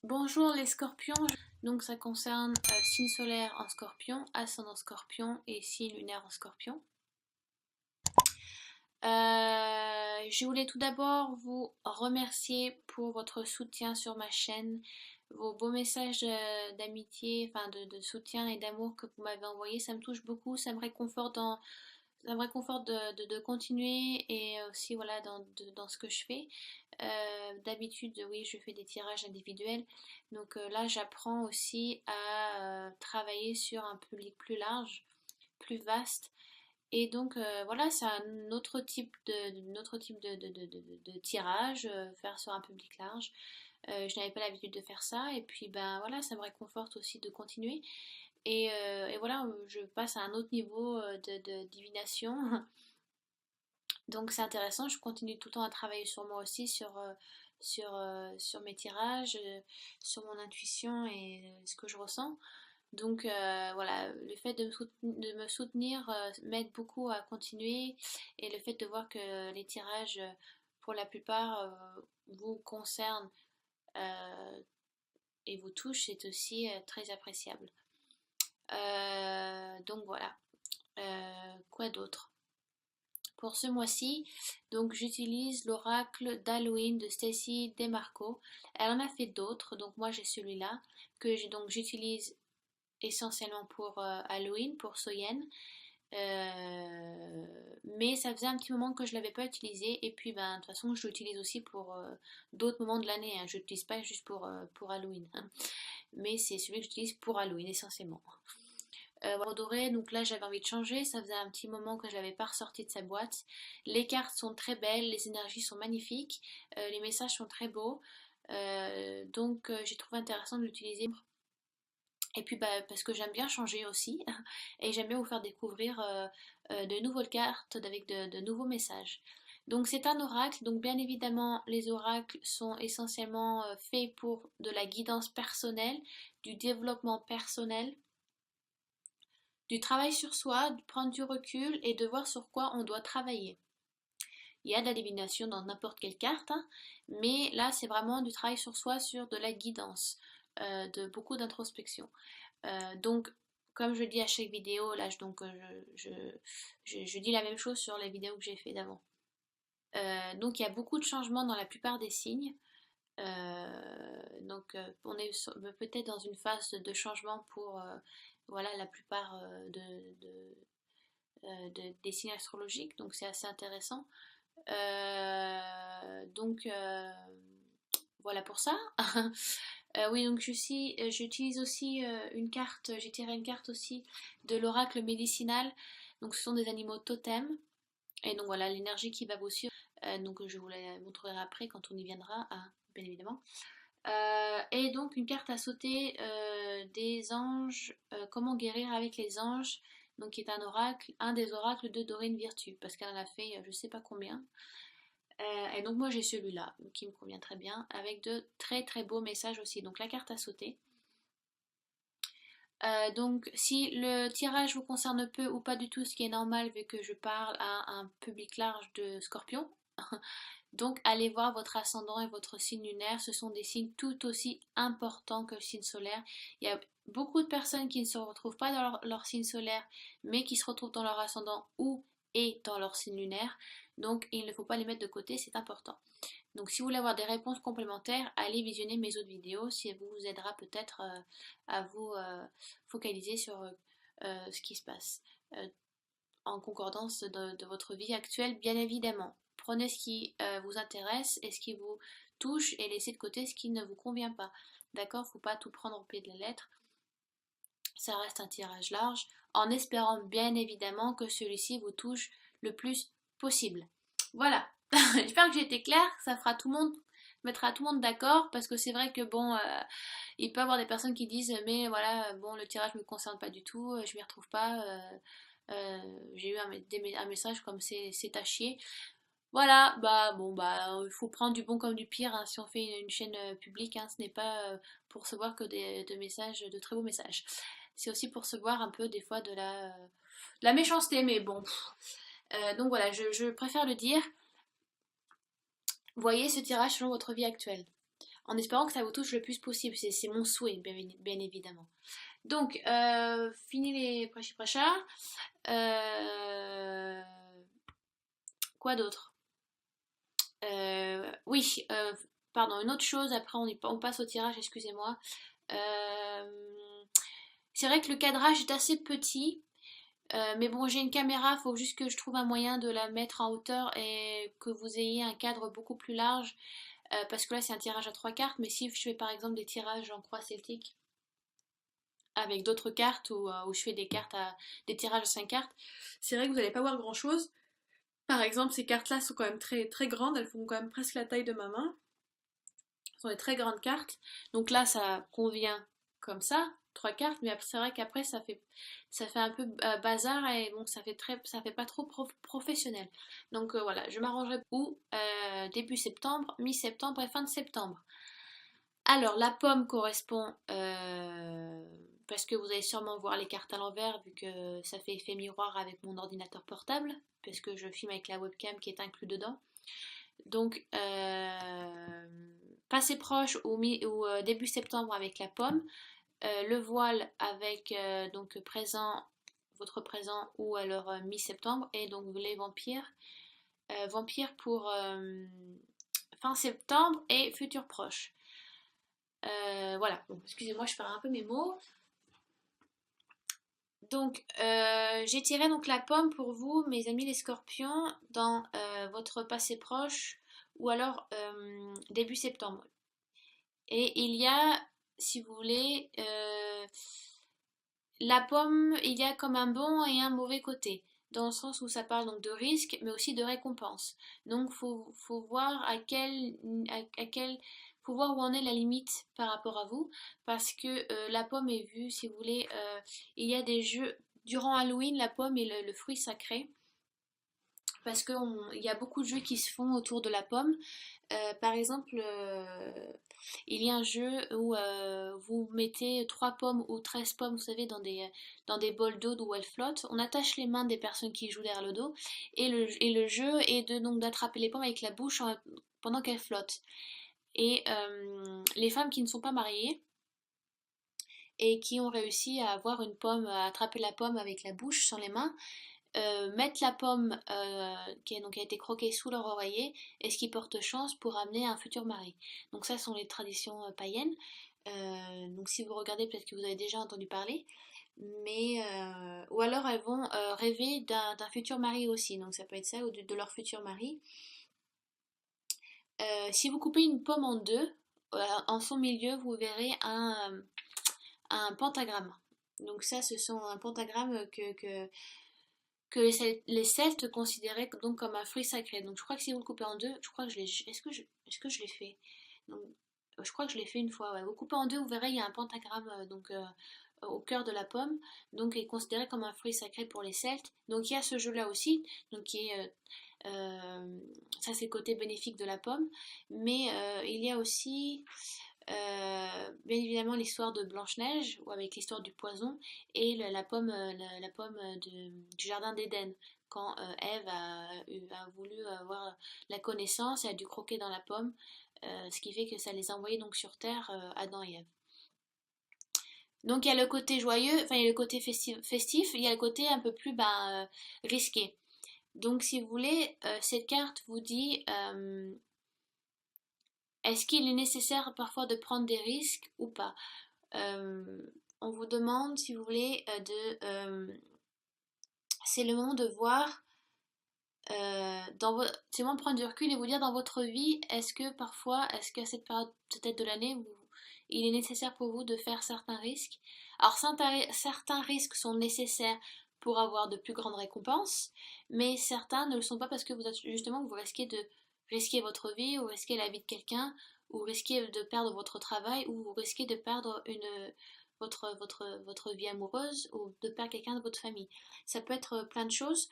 Bonjour les scorpions, donc ça concerne signe solaire en scorpion, ascendant scorpion et signe lunaire en scorpion. Je voulais tout d'abord vous remercier pour votre soutien sur ma chaîne, vos beaux messages d'amitié, enfin de soutien et d'amour que vous m'avez envoyés, ça me touche beaucoup, ça me réconforte de continuer et aussi voilà dans ce que je fais. D'habitude, oui, je fais des tirages individuels. Donc là, j'apprends aussi à travailler sur un public plus large, plus vaste. Et donc voilà, c'est un autre type de tirage, faire sur un public large. Je n'avais pas l'habitude de faire ça. Et puis ben voilà, ça me réconforte aussi de continuer. Et voilà, je passe à un autre niveau de divination. Donc c'est intéressant, je continue tout le temps à travailler sur moi aussi, sur mes tirages, sur mon intuition et ce que je ressens. Donc voilà, le fait de me soutenir m'aide beaucoup à continuer et le fait de voir que les tirages, pour la plupart, vous concernent euh, et vous touchent, c'est aussi très appréciable. Donc voilà. Quoi d'autre? Pour ce mois-ci, donc j'utilise l'oracle d'Halloween de Stacy DeMarco. Elle en a fait d'autres, donc moi j'ai celui-là que j'utilise essentiellement pour Halloween, pour Soyen. Mais ça faisait un petit moment que je ne l'avais pas utilisé et puis ben de toute façon je l'utilise aussi pour d'autres moments de l'année, hein. Je l'utilise pas juste pour Halloween, hein. Mais c'est celui que j'utilise pour Halloween essentiellement. Doré, donc là j'avais envie de changer, ça faisait un petit moment que je l'avais pas ressorti de sa boîte. Les cartes sont très belles, les énergies sont magnifiques, les messages sont très beaux, donc j'ai trouvé intéressant de l'utiliser. Et puis bah, parce que j'aime bien changer aussi, et j'aime bien vous faire découvrir de nouvelles cartes avec de nouveaux messages. Donc c'est un oracle, donc bien évidemment les oracles sont essentiellement faits pour de la guidance personnelle, du développement personnel, du travail sur soi, de prendre du recul et de voir sur quoi on doit travailler. Il y a de la divination dans n'importe quelle carte, hein, mais là c'est vraiment du travail sur soi, sur de la guidance, de beaucoup d'introspection. Donc, comme je dis à chaque vidéo, là donc je dis la même chose sur les vidéos que j'ai fait d'avant. Donc il y a beaucoup de changements dans la plupart des signes. Donc on est peut-être dans une phase de changement pour voilà, la plupart des signes astrologiques, donc c'est assez intéressant. Donc voilà pour ça. Oui, donc j'utilise aussi une carte, j'ai tiré une carte aussi de l'oracle médicinal. Donc ce sont des animaux totems. Et donc voilà l'énergie qui va vous suivre. Donc je vous la montrerai après quand on y viendra, hein, bien évidemment. Et donc une carte à sauter des anges, comment guérir avec les anges, donc qui est un des oracles de Dorine Virtue, parce qu'elle en a fait je sais pas combien. Et donc moi j'ai celui-là, qui me convient très bien, avec de très très beaux messages aussi. Donc la carte à sauter. Donc si le tirage vous concerne peu ou pas du tout, ce qui est normal vu que je parle à un public large de scorpions, donc allez voir votre ascendant et votre signe lunaire, ce sont des signes tout aussi importants que le signe solaire. Il y a beaucoup de personnes qui ne se retrouvent pas dans leur signe solaire, mais qui se retrouvent dans leur ascendant ou et dans leur signe lunaire. Donc il ne faut pas les mettre de côté, c'est important. Donc si vous voulez avoir des réponses complémentaires, allez visionner mes autres vidéos, si elle vous aidera peut-être à vous focaliser sur ce qui se passe en concordance de votre vie actuelle, bien évidemment. Prenez ce qui vous intéresse et ce qui vous touche et laissez de côté ce qui ne vous convient pas. D'accord? Faut pas tout prendre au pied de la lettre. Ça reste un tirage large, en espérant bien évidemment que celui-ci vous touche le plus possible. Voilà. J'espère que j'ai été claire, ça fera tout le monde, mettra tout le monde d'accord, parce que c'est vrai que bon, il peut y avoir des personnes qui disent mais voilà, bon le tirage me concerne pas du tout, je m'y retrouve pas, j'ai eu un message comme c'est à chier. Voilà, bah bon bah il faut prendre du bon comme du pire, hein, si on fait une chaîne publique, hein, ce n'est pas pour recevoir que de messages, de très beaux messages. C'est aussi pour recevoir un peu des fois de la méchanceté, mais bon. Donc voilà, je préfère le dire. Voyez ce tirage selon votre vie actuelle. en espérant que ça vous touche le plus possible. C'est mon souhait, bien évidemment. Donc, fini les prachis-prachas. Euh, quoi d'autre? Oui, pardon, une autre chose, après on passe au tirage, excusez-moi. C'est vrai que le cadrage est assez petit, mais bon, j'ai une caméra, il faut juste que je trouve un moyen de la mettre en hauteur et que vous ayez un cadre beaucoup plus large, parce que là c'est un tirage à 3 cartes, mais si je fais par exemple des tirages en croix celtique avec d'autres cartes où je fais des tirages à 5 cartes, c'est vrai que vous n'allez pas voir grand chose. Par exemple, ces cartes-là sont quand même très, très grandes, elles font quand même presque la taille de ma main. Ce sont des très grandes cartes. Donc là, ça convient comme ça, 3 cartes, mais c'est vrai qu'après, ça fait un peu bazar et bon, ça fait pas trop professionnel. Donc voilà, je m'arrangerai ou début septembre, mi-septembre et fin de septembre. Alors, la pomme correspond, parce que vous allez sûrement voir les cartes à l'envers, vu que ça fait effet miroir avec mon ordinateur portable, parce que je filme avec la webcam qui est inclus dedans. Donc, passez proche ou début septembre avec la pomme, le voile avec donc votre présent ou alors mi-septembre, et donc les vampires, vampires pour fin septembre et futur proche. Voilà, bon, excusez-moi, je perds un peu mes mots. Donc, j'ai tiré donc la pomme pour vous, mes amis les scorpions, dans votre passé proche ou alors début septembre. Et il y a, si vous voulez, la pomme, il y a comme un bon et un mauvais côté, dans le sens où ça parle donc de risque, mais aussi de récompense. Donc, faut voir faut voir où en est la limite par rapport à vous, parce que la pomme est vue, si vous voulez, il y a des jeux, durant Halloween, la pomme est le fruit sacré, parce qu'il y a beaucoup de jeux qui se font autour de la pomme. Par exemple, il y a un jeu où vous mettez 3 pommes ou 13 pommes, vous savez, dans des bols d'eau où elles flottent. On attache les mains des personnes qui jouent derrière le dos. Et le jeu est donc d'attraper les pommes avec la bouche pendant qu'elles flottent. Et les femmes qui ne sont pas mariées et qui ont réussi à avoir une pomme, à attraper la pomme avec la bouche sans les mains, mettre la pomme qui a été croquée sous leur oreiller, et ce qui porte chance pour amener un futur mari. Donc ça sont les traditions païennes. Donc si vous regardez, peut-être que vous avez déjà entendu parler. Mais ou alors elles vont rêver d'un futur mari aussi. Donc ça peut être ça, ou de leur futur mari. Si vous coupez une pomme en deux, en son milieu, vous verrez un pentagramme. Donc ça, ce sont un pentagramme que les Celtes considéraient donc comme un fruit sacré. Donc je crois que si vous le coupez en deux, je crois que est-ce que je l'ai fait? Donc, je crois que je l'ai fait une fois. Ouais. Vous coupez en deux, vous verrez, il y a un pentagramme au cœur de la pomme, donc il est considéré comme un fruit sacré pour les Celtes. Donc il y a ce jeu-là aussi, donc qui est ça c'est le côté bénéfique de la pomme, mais il y a aussi bien évidemment l'histoire de Blanche-Neige, ou avec l'histoire du poison, et la pomme, la pomme du jardin d'Éden, quand Ève a voulu avoir la connaissance et a dû croquer dans la pomme, ce qui fait que ça les a envoyés donc sur Terre, Adam et Ève. Donc il y a le côté joyeux, enfin il y a le côté festif, il y a le côté un peu plus risqué. Donc si vous voulez, cette carte vous dit est-ce qu'il est nécessaire parfois de prendre des risques ou pas? On vous demande, si vous voulez, c'est le moment de voir, c'est le moment de prendre du recul et vous dire dans votre vie, est-ce qu'à cette période peut-être de l'année, il est nécessaire pour vous de faire certains risques? Alors certains risques sont nécessaires pour avoir de plus grandes récompenses, mais certains ne le sont pas parce que vous risquez de risquer votre vie, ou risquer la vie de quelqu'un, ou risquer de perdre votre travail, ou vous risquez de perdre votre vie amoureuse, ou de perdre quelqu'un de votre famille. Ça peut être plein de choses.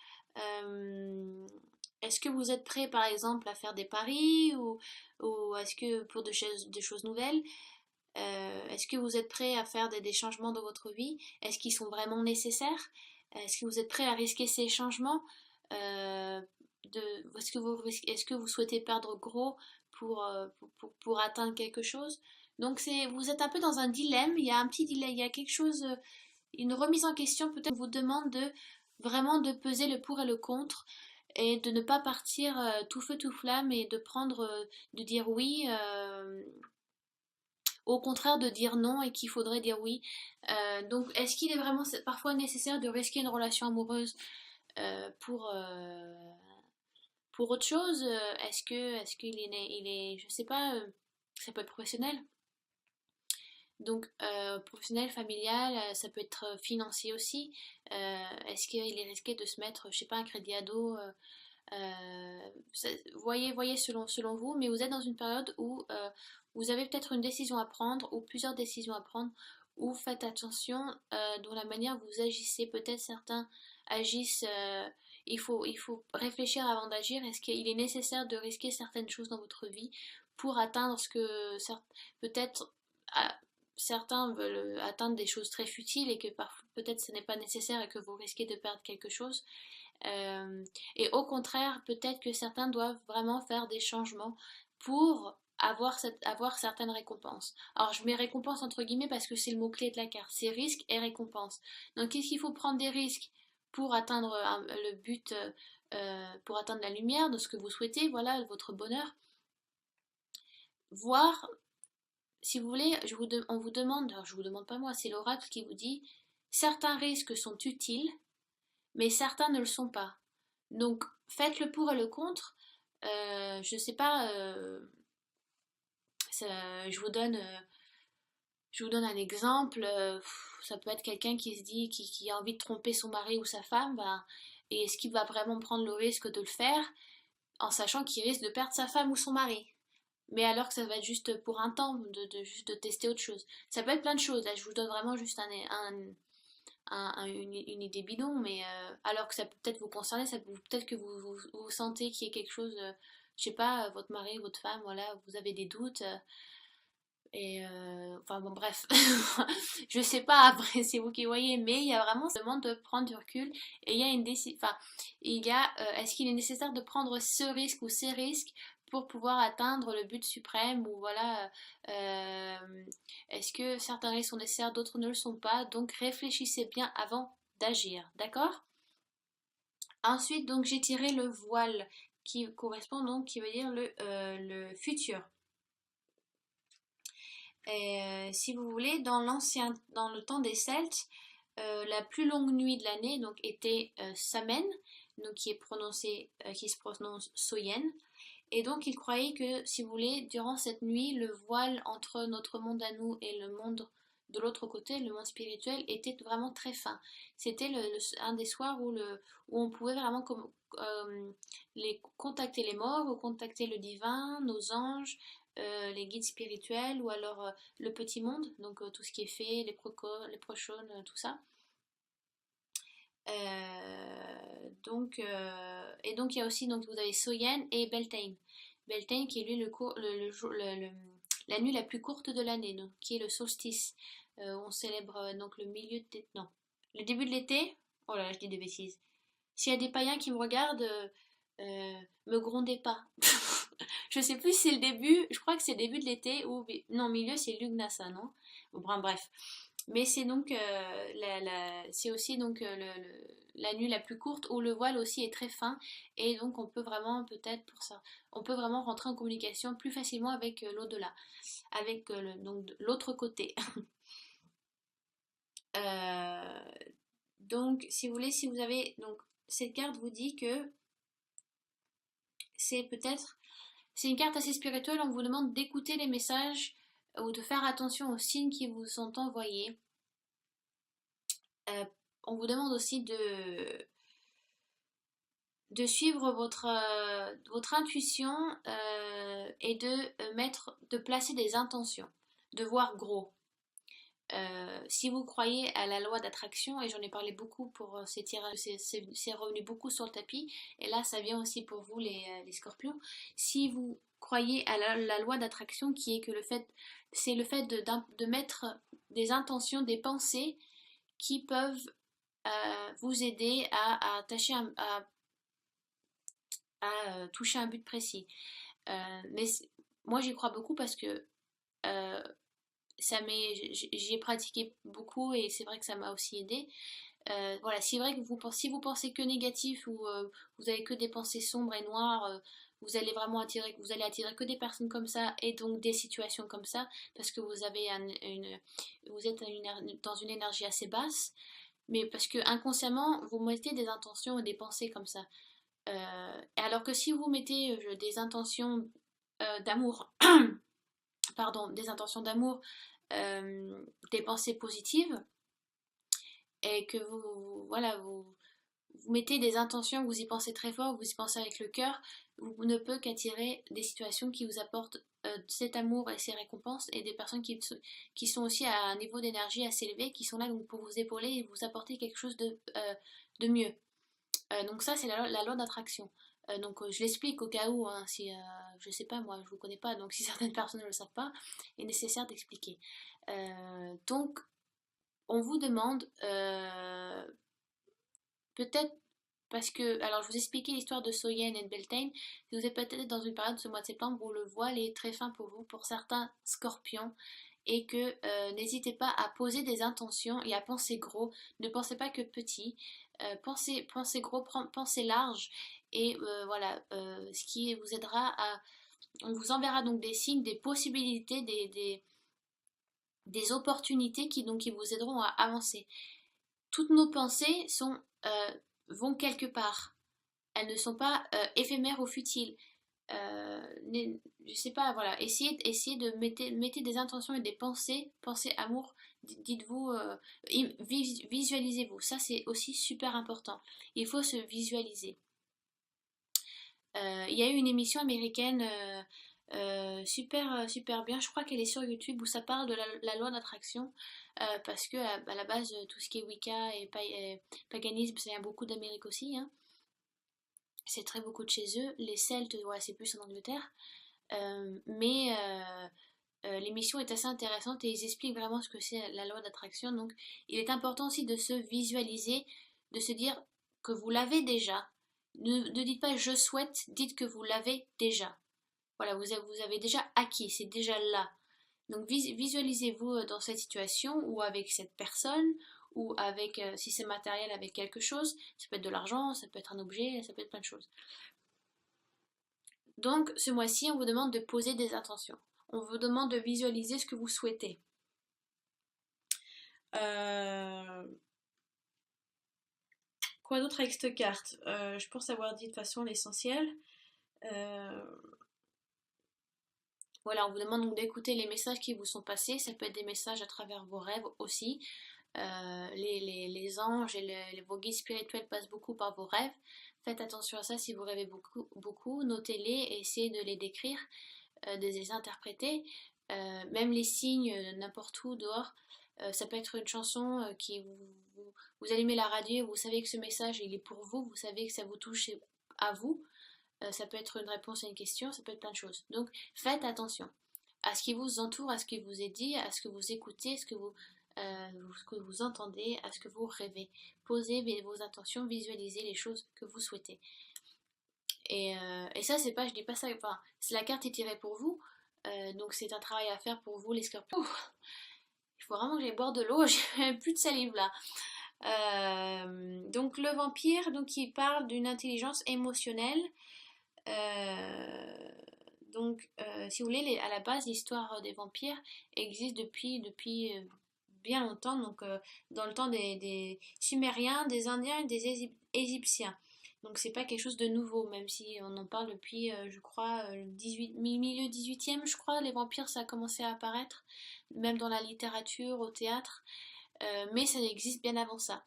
Est-ce que vous êtes prêt par exemple à faire des paris, ou est-ce que pour des choses nouvelles? Est-ce que vous êtes prêt à faire des changements dans votre vie? Est-ce qu'ils sont vraiment nécessaires? Est-ce que vous êtes prêt à risquer ces changements? Est-ce que vous souhaitez perdre gros pour atteindre quelque chose. Donc vous êtes un peu dans un dilemme, il y a un petit dilemme, il y a quelque chose, une remise en question peut-être vous demande de vraiment de peser le pour et le contre et de ne pas partir tout feu tout flamme et de prendre, de dire oui, au contraire de dire non et qu'il faudrait dire oui. Donc est-ce qu'il est vraiment parfois nécessaire de risquer une relation amoureuse euh, pour, euh, pour autre chose? Est-ce qu'il est, je sais pas, ça peut être professionnel. Donc, professionnel, familial, ça peut être financier aussi. Est-ce qu'il est risqué de se mettre, je sais pas, un crédit ado voyez selon vous, mais vous êtes dans une période où vous avez peut-être une décision à prendre ou plusieurs décisions à prendre, où faites attention dans la manière dont vous agissez. Peut-être certains agissent, il faut réfléchir avant d'agir. Est-ce qu'il est nécessaire de risquer certaines choses dans votre vie pour atteindre ce que peut-être certains veulent atteindre des choses très futiles et que peut-être ce n'est pas nécessaire et que vous risquez de perdre quelque chose. Euh, et au contraire, peut-être que certains doivent vraiment faire des changements pour avoir certaines récompenses. Alors je mets récompense entre guillemets parce que c'est le mot-clé de la carte, c'est risque et récompense. Donc est-ce qu'il faut prendre des risques pour atteindre le but, pour atteindre la lumière de ce que vous souhaitez, voilà, votre bonheur. Voir, si vous voulez, on vous demande, alors je vous demande pas moi, c'est l'oracle qui vous dit, certains risques sont utiles, mais certains ne le sont pas. Donc, faites le pour et le contre. Je sais pas, je vous donne, un exemple. Ça peut être quelqu'un qui se dit, qui a envie de tromper son mari ou sa femme, ben, et est-ce qu'il va vraiment prendre le risque de le faire en sachant qu'il risque de perdre sa femme ou son mari? Mais alors que ça va être juste pour un temps, juste de tester autre chose. Ça peut être plein de choses. Là, je vous donne vraiment juste une idée bidon, mais alors que ça peut peut-être vous concerner, peut-être que vous sentez qu'il y a quelque chose, je sais pas, votre mari, votre femme, voilà, vous avez des doutes, enfin bon, bref, je sais pas, après c'est vous qui voyez, mais il y a vraiment ce demande de prendre du recul et il y a une décision, enfin, est-ce qu'il est nécessaire de prendre ce risque ou ces risques pour pouvoir atteindre le but suprême ou voilà, est-ce que certains risques sont nécessaires, d'autres ne le sont pas, donc réfléchissez bien avant d'agir, d'accord? Ensuite, donc j'ai tiré le voile qui correspond donc, qui veut dire le futur. Et, si vous voulez, dans le temps des Celtes, la plus longue nuit de l'année donc était Samen, donc qui se prononce Soyen. Et donc ils croyaient que, si vous voulez, durant cette nuit, le voile entre notre monde à nous et le monde de l'autre côté, le monde spirituel, était vraiment très fin. C'était un des soirs où on pouvait vraiment contacter les morts, ou contacter le divin, nos anges, les guides spirituels, ou alors le petit monde, donc tout ce qui est fées, les prochones, tout ça. Et donc il y a aussi, donc vous avez Soyen et Beltane. Beltane qui est lui la nuit la plus courte de l'année, donc qui est le solstice. On célèbre donc non, le début de l'été. Oh là là, je dis des bêtises. S'il y a des païens qui me regardent, me grondez pas. Je sais plus si c'est le début, je crois que c'est le début de l'été ou non, milieu c'est Lugnasa, non? Bon, bref. Mais c'est donc c'est aussi donc la nuit la plus courte où le voile aussi est très fin et donc on peut vraiment peut-être pour ça, on peut vraiment rentrer en communication plus facilement avec l'au-delà, avec donc l'autre côté. Euh, donc si vous voulez, si vous avez donc cette carte vous dit que c'est une carte assez spirituelle, on vous demande d'écouter les messages ou de faire attention aux signes qui vous sont envoyés. Euh, on vous demande aussi de suivre votre intuition et de placer des intentions, de voir gros. Si vous croyez à la loi d'attraction, et j'en ai parlé beaucoup pour ces tirages, c'est revenu beaucoup sur le tapis, et là ça vient aussi pour vous les scorpions. Si vous croyez à la loi d'attraction qui est que c'est le fait de mettre des intentions, des pensées qui peuvent vous aider à toucher un but précis. Mais moi j'y crois beaucoup parce que euh, j'y ai pratiqué beaucoup et c'est vrai que ça m'a aussi aidé. Voilà, c'est vrai que si vous pensez que négatif ou vous avez que des pensées sombres et noires, vous allez vraiment vous allez attirer que des personnes comme ça et donc des situations comme ça parce que vous êtes dans une énergie assez basse, mais parce que inconsciemment vous mettez des intentions et des pensées comme ça. Alors que si vous mettez des intentions d'amour, pardon, des intentions d'amour, des pensées positives et que voilà, vous mettez des intentions, vous y pensez très fort, vous y pensez avec le cœur, vous ne peut qu'attirer des situations qui vous apportent cet amour et ces récompenses et des personnes qui sont aussi à un niveau d'énergie assez élevé, qui sont là donc pour vous épauler et vous apporter quelque chose de mieux. Donc ça, c'est la loi d'attraction. Donc je l'explique au cas où, hein, si je sais pas moi, je vous connais pas, donc si certaines personnes ne le savent pas, il est nécessaire d'expliquer. Donc on vous demande peut-être parce que, alors je vous expliquais l'histoire de Soyen et de Beltane, si vous êtes peut-être dans une période ce mois de septembre où le voile est très fin pour vous, pour certains scorpions, et que n'hésitez pas à poser des intentions et à penser gros, ne pensez pas que petit, pensez gros, pensez large, et voilà, ce qui vous aidera à... On vous enverra donc des signes, des possibilités, des opportunités qui vous aideront à avancer. Toutes nos pensées vont quelque part. Elles ne sont pas éphémères ou futiles. Je sais pas, voilà, essayez de mettez des intentions et des pensez amour, dites-vous, visualisez-vous, ça c'est aussi super important. Il faut se visualiser. Il y a eu une émission américaine super bien, je crois qu'elle est sur YouTube, où ça parle de la loi d'attraction, parce que à la base, tout ce qui est Wicca et paganisme, ça vient beaucoup d'Amérique aussi, hein. C'est très beaucoup de chez eux. Les Celtes, ouais, c'est plus en Angleterre. Mais l'émission est assez intéressante et ils expliquent vraiment ce que c'est la loi d'attraction. Donc, il est important aussi de se visualiser, de se dire que vous l'avez déjà. Ne dites pas je souhaite, dites que vous l'avez déjà. Voilà, vous avez déjà acquis, c'est déjà là. Donc visualisez-vous dans cette situation ou avec cette personne ou avec, si c'est matériel, avec quelque chose. Ça peut être de l'argent, ça peut être un objet, ça peut être plein de choses. Donc ce mois-ci, on vous demande de poser des intentions. On vous demande de visualiser ce que vous souhaitez. Euh, Quoi d'autre avec cette carte? Je pense avoir dit de toute façon l'essentiel. Euh, Voilà, on vous demande donc d'écouter les messages qui vous sont passés. Ça peut être des messages à travers vos rêves aussi. Les anges et vos guides spirituels passent beaucoup par vos rêves. Faites attention à ça si vous rêvez beaucoup. Notez-les et essayez de les décrire, de les interpréter. Même les signes, n'importe où dehors. Ça peut être une chanson vous allumez la radio et vous savez que ce message il est pour vous. Vous savez que ça vous touche à vous. Ça peut être une réponse à une question, ça peut être plein de choses. Donc faites attention à ce qui vous entoure, à ce qui vous est dit, à ce que vous écoutez, ce que vous entendez, à ce que vous rêvez. Posez vos intentions, visualisez les choses que vous souhaitez. Et ça, c'est pas, je dis pas ça, enfin, c'est la carte est tirée pour vous, donc c'est un travail à faire pour vous les scorpions. Il faut vraiment que j'aille boire de l'eau, j'ai plus de salive là. Donc le vampire, donc il parle d'une intelligence émotionnelle. Euh, si vous voulez, à la base, l'histoire des vampires existe depuis bien longtemps, donc dans le temps des Sumériens, des Indiens et des Égyptiens. Donc c'est pas quelque chose de nouveau, même si on en parle depuis, je crois, milieu 18e, je crois, les vampires, ça a commencé à apparaître, même dans la littérature, au théâtre, mais ça existe bien avant ça.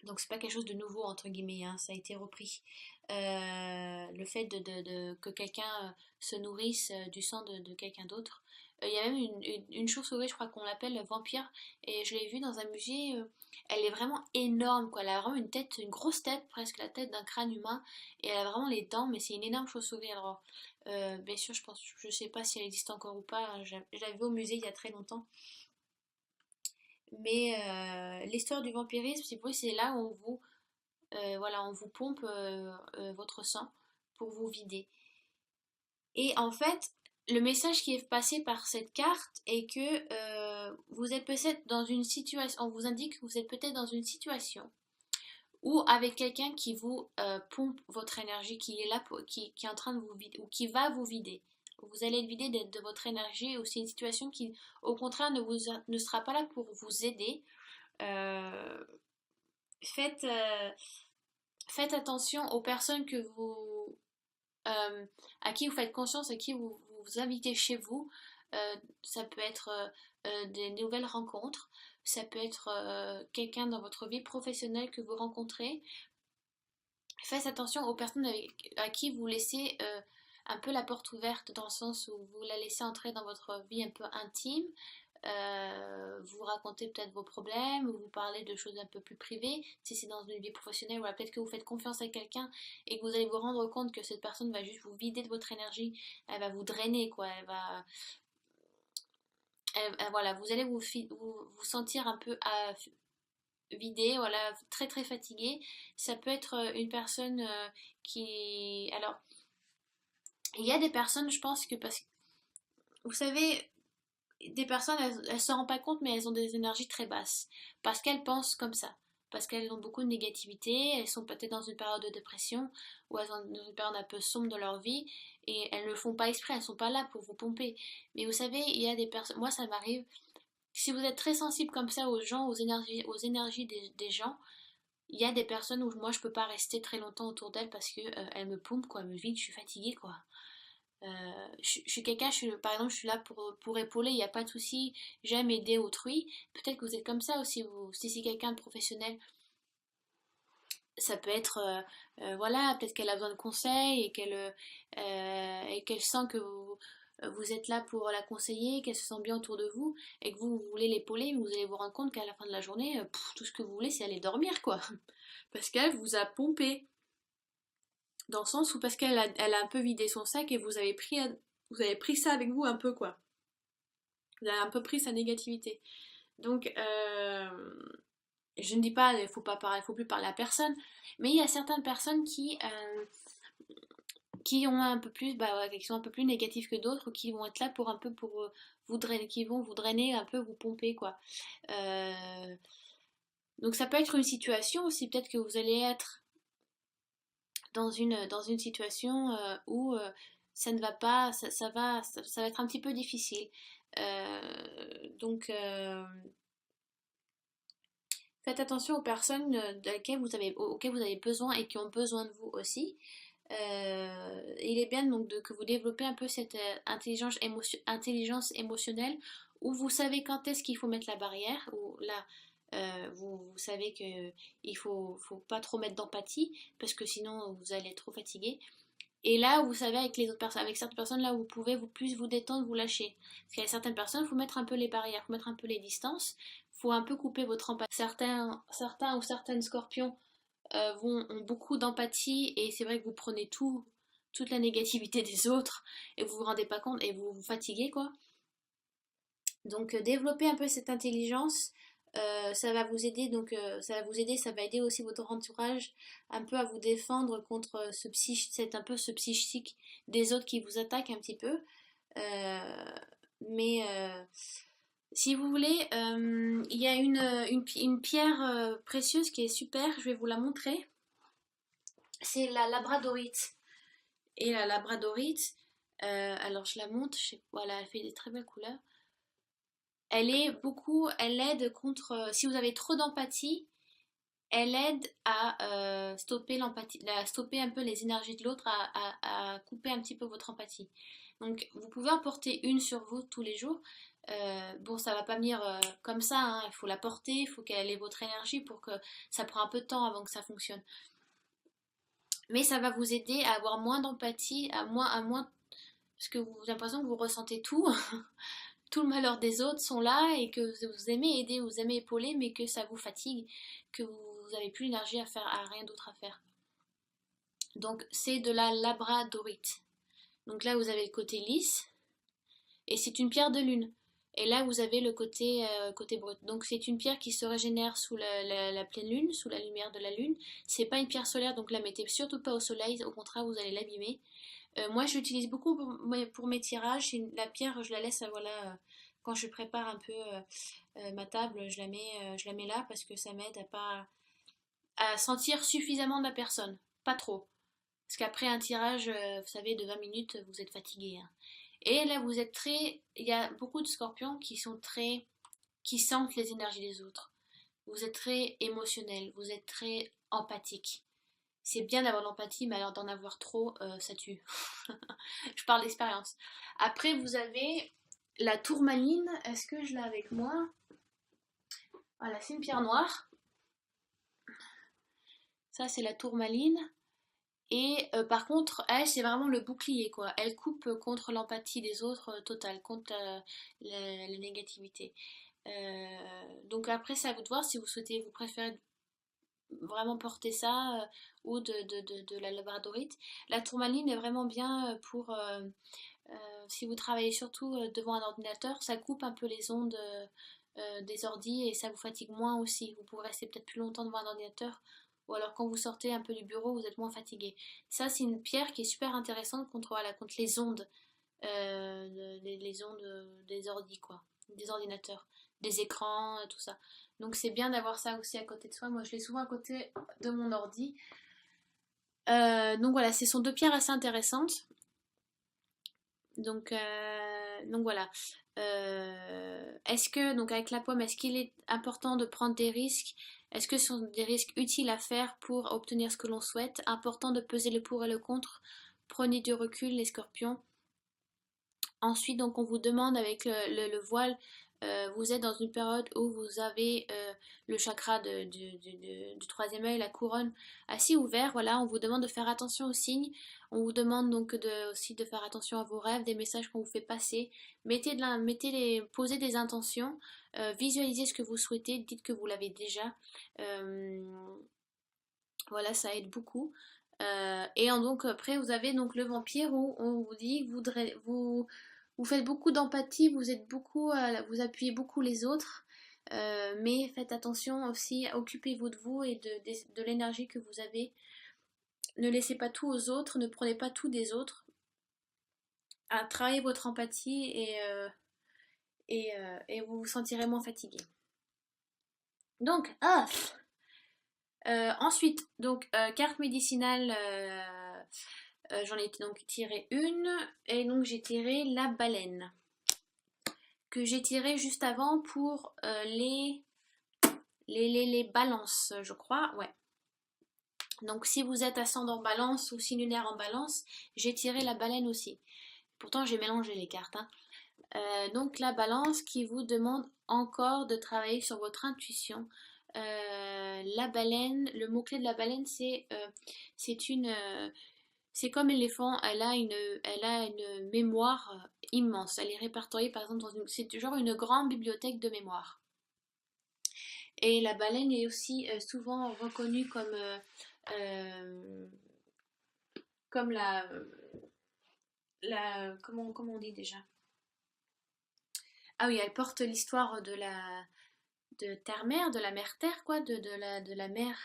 Donc c'est pas quelque chose de nouveau entre guillemets, hein, ça a été repris. Le fait que quelqu'un se nourrisse du sang de quelqu'un d'autre. Il y a même une chauve-souris, je crois qu'on l'appelle vampire, et je l'ai vue dans un musée. Elle est vraiment énorme, quoi. Elle a vraiment une tête, une grosse tête, presque la tête d'un crâne humain, et elle a vraiment les dents, mais c'est une énorme chauve-souris. Alors, bien sûr, je sais pas si elle existe encore ou pas. Je l'avais vue au musée il y a très longtemps. Mais l'histoire du vampirisme, c'est là où voilà, on vous pompe votre sang pour vous vider. Et en fait, le message qui est passé par cette carte est que vous êtes peut-être dans une situation, on vous indique que vous êtes peut-être dans une situation ou avec quelqu'un qui vous pompe votre énergie, qui est là, qui est en train de vous vider, ou qui va vous vider. Vous allez être vidé de votre énergie, ou c'est une situation qui, au contraire, ne sera pas là pour vous aider. Euh, faites, faites attention aux personnes à qui vous faites confiance, à qui vous invitez chez vous. Ça peut être des nouvelles rencontres, ça peut être quelqu'un dans votre vie professionnelle que vous rencontrez. Faites attention aux personnes à qui vous laissez un peu la porte ouverte, dans le sens où vous la laissez entrer dans votre vie un peu intime. Vous racontez peut-être vos problèmes, ou vous parlez de choses un peu plus privées. Si c'est dans une vie professionnelle, voilà, peut-être que vous faites confiance à quelqu'un et que vous allez vous rendre compte que cette personne va juste vous vider de votre énergie, elle va vous drainer, quoi. Voilà, vous allez vous sentir un peu vidé, voilà, très très fatigué. Ça peut être une personne qui... Alors, il y a des personnes, je pense que parce que, vous savez, des personnes, elles se rendent pas compte, mais elles ont des énergies très basses. Parce qu'elles pensent comme ça. Parce qu'elles ont beaucoup de négativité, elles sont peut-être dans une période de dépression, ou elles sont dans une période un peu sombre de leur vie, et elles ne le font pas exprès, elles sont pas là pour vous pomper. Mais vous savez, il y a des personnes, moi ça m'arrive, si vous êtes très sensible comme ça aux gens, aux énergies des gens, il y a des personnes où moi je peux pas rester très longtemps autour d'elles parce que elles me pompent, quoi, me vident, je suis fatiguée, quoi. Je suis quelqu'un, par exemple, je suis là pour épauler, il n'y a pas de souci, j'aime aider autrui. Peut-être que vous êtes comme ça aussi, si c'est quelqu'un de professionnel, ça peut être, voilà, peut-être qu'elle a besoin de conseils et qu'elle sent que vous êtes là pour la conseiller, qu'elle se sent bien autour de vous et que vous voulez l'épauler, mais vous allez vous rendre compte qu'à la fin de la journée, tout ce que vous voulez, c'est aller dormir, quoi. Parce qu'elle vous a pompé. Dans le sens où parce elle a un peu vidé son sac et vous avez pris ça avec vous un peu, quoi. Vous avez un peu pris sa négativité. Donc, je ne dis pas, il faut plus parler à personne, mais il y a certaines personnes qui ont un peu plus, bah, ouais, qui sont un peu plus négatives que d'autres, ou qui vont être là pour un peu pour vous drainer, qui vont vous drainer, un peu vous pomper, quoi. Euh, donc ça peut être une situation aussi, peut-être que vous allez être dans une situation où ça ne va pas, ça va être un petit peu difficile. Donc, faites attention aux personnes auxquelles vous avez besoin et qui ont besoin de vous aussi. Il est bien donc que vous développez un peu cette intelligence émotionnelle où vous savez quand est-ce qu'il faut mettre la barrière, où là, vous savez faut pas trop mettre d'empathie parce que sinon vous allez être trop fatigué. Et là, vous savez, avec les autres personnes, avec certaines personnes, là, où vous pouvez plus vous détendre, vous lâcher. Parce qu'il y a certaines personnes, il faut mettre un peu les barrières, il faut mettre un peu les distances, il faut un peu couper votre empathie. Certains ou certaines scorpions ont beaucoup d'empathie et c'est vrai que vous prenez toute la négativité des autres et vous vous rendez pas compte et vous vous fatiguez, quoi. Donc développer un peu cette intelligence, ça va vous aider, donc ça va aider aussi votre entourage un peu à vous défendre contre un peu ce psychique des autres qui vous attaquent un petit peu. Mais si vous voulez, il y a une pierre précieuse qui est super, je vais vous la montrer. C'est la labradorite. Et la labradorite, alors je la montre, voilà, elle fait des très belles couleurs. Elle aide contre, si vous avez trop d'empathie, elle aide à stopper l'empathie, à stopper un peu les énergies de l'autre, à couper un petit peu votre empathie. Donc vous pouvez en porter une sur vous tous les jours. Bon, ça va pas venir comme ça, hein. Il faut la porter, il faut qu'elle ait votre énergie pour que ça prend un peu de temps avant que ça fonctionne. Mais ça va vous aider à avoir moins d'empathie, parce que vous avez l'impression que vous ressentez tout. Tout le malheur des autres sont là et que vous aimez aider, vous aimez épauler, mais que ça vous fatigue, que vous n'avez plus l'énergie à rien d'autre à faire. Donc c'est de la labradorite. Donc là vous avez le côté lisse et c'est une pierre de lune. Et là vous avez le côté brut. Donc c'est une pierre qui se régénère sous la pleine lune, sous la lumière de la lune. C'est pas une pierre solaire, donc la mettez surtout pas au soleil, au contraire vous allez l'abîmer. Moi, je l'utilise beaucoup pour mes tirages. La pierre, je la laisse, voilà, quand je prépare un peu ma table, je la mets là parce que ça m'aide à sentir suffisamment de la personne, pas trop. Parce qu'après un tirage, vous savez, de 20 minutes, vous êtes fatigué, hein. Et là, vous êtes très. Il y a beaucoup de scorpions qui sont très. Qui sentent les énergies des autres. Vous êtes très émotionnel, vous êtes très empathique. C'est bien d'avoir de l'empathie, mais alors d'en avoir trop, ça tue. Je parle d'expérience. Après, vous avez la tourmaline. Est-ce que je l'ai avec moi? Voilà, c'est une pierre noire. Ça, c'est la tourmaline. Et par contre, elle, c'est vraiment le bouclier, quoi. Elle coupe contre l'empathie des autres totale, contre la négativité. Donc après, c'est à vous de voir si vous souhaitez, vous préférez vraiment porter ça ou de la labradorite. La tourmaline est vraiment bien pour si vous travaillez surtout devant un ordinateur, ça coupe un peu les ondes des ordis et ça vous fatigue moins aussi. Vous pouvez rester peut-être plus longtemps devant un ordinateur ou alors quand vous sortez un peu du bureau, vous êtes moins fatigué. Ça, c'est une pierre qui est super intéressante contre, voilà, contre les ondes, les ondes des ordis, quoi, des ordinateurs, des écrans, tout ça. Donc c'est bien d'avoir ça aussi à côté de soi. Moi, je l'ai souvent à côté de mon ordi. Donc voilà, ce sont deux pierres assez intéressantes. Donc voilà. Est-ce que, donc avec la pomme, est-ce qu'il est important de prendre des risques? Est-ce que ce sont des risques utiles à faire pour obtenir ce que l'on souhaite? Important de peser le pour et le contre. Prenez du recul, les scorpions. Ensuite, donc, on vous demande avec le voile, vous êtes dans une période où vous avez le chakra du troisième œil, la couronne, assez ouvert. Voilà, on vous demande de faire attention aux signes. On vous demande donc aussi de faire attention à vos rêves, des messages qu'on vous fait passer. Posez des intentions, visualisez ce que vous souhaitez, dites que vous l'avez déjà. Euh, voilà, ça aide beaucoup. Donc après, vous avez donc le vampire où on vous dit, vous faites beaucoup d'empathie, vous appuyez beaucoup les autres, mais faites attention aussi, occupez-vous de vous et de l'énergie que vous avez. Ne laissez pas tout aux autres, ne prenez pas tout des autres. Travaillez votre empathie et vous vous sentirez moins fatigué. Donc, ensuite, donc carte médicinale, j'en ai donc tiré une, et donc j'ai tiré la baleine, que j'ai tiré juste avant pour les balances, je crois, ouais. Donc si vous êtes ascendant balance ou signe lunaire en balance, j'ai tiré la baleine aussi. Pourtant j'ai mélangé les cartes, hein. Donc la balance qui vous demande encore de travailler sur votre intuition. La baleine, le mot-clé de la baleine, c'est comme l'éléphant, elle a une mémoire immense. Elle est répertoriée par exemple c'est genre une grande bibliothèque de mémoire. Et la baleine est aussi souvent reconnue comme comment on dit déjà? Ah oui, elle porte l'histoire de terre-mère, de la mère-terre, quoi, de la mer,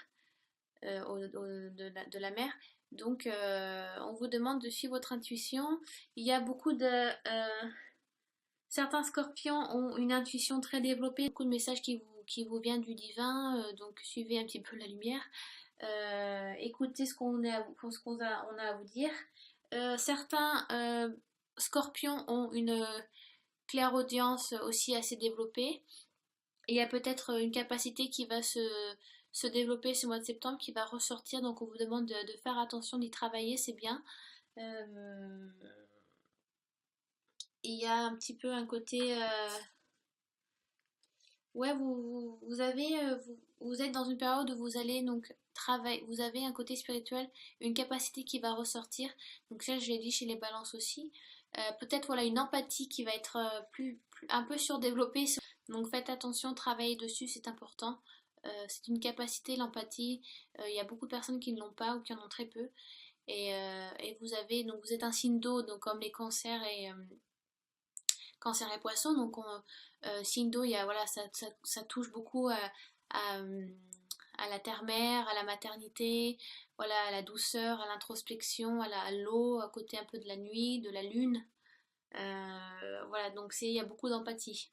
de la mer. Donc, on vous demande de suivre votre intuition. Il y a beaucoup de... certains scorpions ont une intuition très développée, beaucoup de messages qui vous viennent du divin, donc suivez un petit peu la lumière. Écoutez on a à vous dire. Certains scorpions ont une clairaudience aussi assez développée. Et il y a peut-être une capacité qui va se développer ce mois de septembre, qui va ressortir. Donc on vous demande de faire attention, d'y travailler, c'est bien. Il y a un petit peu un côté... ouais, vous êtes dans une période où vous allez donc travailler, vous avez un côté spirituel, une capacité qui va ressortir. Donc ça, je l'ai dit chez les balances aussi. Peut-être voilà une empathie qui va être un peu surdéveloppée. Donc faites attention, travaillez dessus, c'est important. C'est une capacité, l'empathie. Il y a beaucoup de personnes qui ne l'ont pas ou qui en ont très peu. Et vous êtes un signe d'eau, donc comme les cancers cancer et poisson. Donc signe d'eau, il y a, voilà, ça touche beaucoup à la terre-mère, à la maternité, voilà, à la douceur, à l'introspection, à l'eau, à côté un peu de la nuit, de la lune. Voilà, donc il y a beaucoup d'empathie.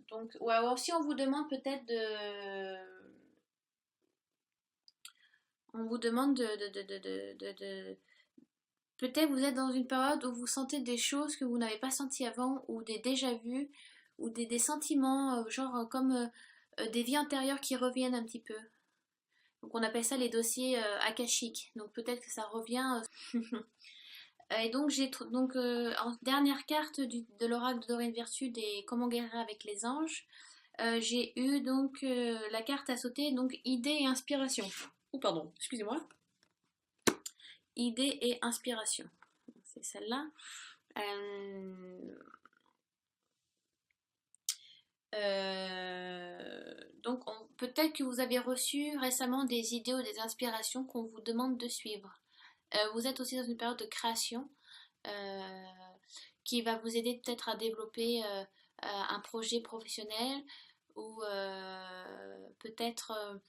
Donc, ouais, aussi on vous demande peut-être on vous demande peut-être vous êtes dans une période où vous sentez des choses que vous n'avez pas senties avant, ou des déjà-vus, ou des sentiments, genre comme des vies antérieures qui reviennent un petit peu. Donc on appelle ça les dossiers akashiques. Donc peut-être que ça revient. Et donc en dernière carte de l'oracle de Doreen Virtue des Comment guérir avec les anges, j'ai eu donc la carte à sauter, donc idée et inspiration. Oh pardon, excusez-moi. Idée et inspiration. C'est celle-là. Donc peut-être que vous avez reçu récemment des idées ou des inspirations qu'on vous demande de suivre. Vous êtes aussi dans une période de création euh, qui va vous aider peut-être à développer un projet professionnel, ou peut-être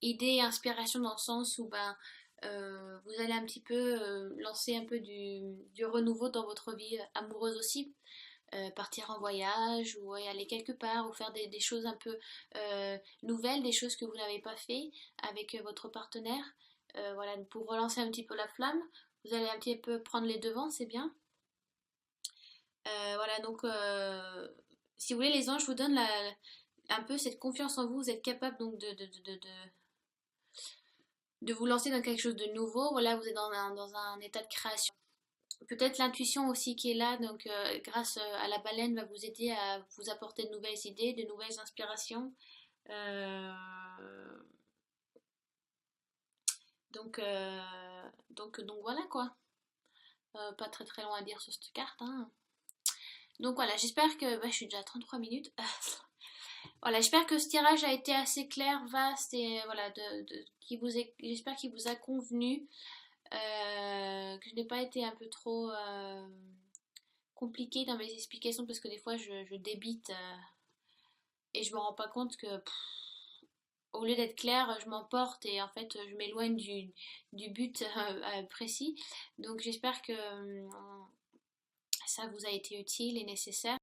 idée et inspiration dans le sens où vous allez un petit peu lancer un peu du renouveau dans votre vie amoureuse aussi. Partir en voyage, ou aller quelque part, ou faire des choses un peu nouvelles, des choses que vous n'avez pas fait avec votre partenaire. Voilà, pour relancer un petit peu la flamme, vous allez un petit peu prendre les devants, c'est bien. Voilà, donc si vous voulez, les anges vous donnent un peu cette confiance en vous. Vous êtes capable donc de vous lancer dans quelque chose de nouveau. Voilà, vous êtes dans un état de création. Peut-être l'intuition aussi qui est là, donc grâce à la baleine, va vous aider à vous apporter de nouvelles idées, de nouvelles inspirations. Euh, donc, euh, donc voilà quoi. Pas très très loin à dire sur cette carte, hein. Donc voilà, j'espère que... je suis déjà à 33 minutes. Voilà, j'espère que ce tirage a été assez clair, vaste, et voilà, j'espère qu'il vous a convenu. Que je n'ai pas été un peu trop compliquée dans mes explications, parce que des fois je débite et je me rends pas compte que au lieu d'être claire, je m'emporte, et en fait je m'éloigne du but précis. Donc j'espère que ça vous a été utile et nécessaire.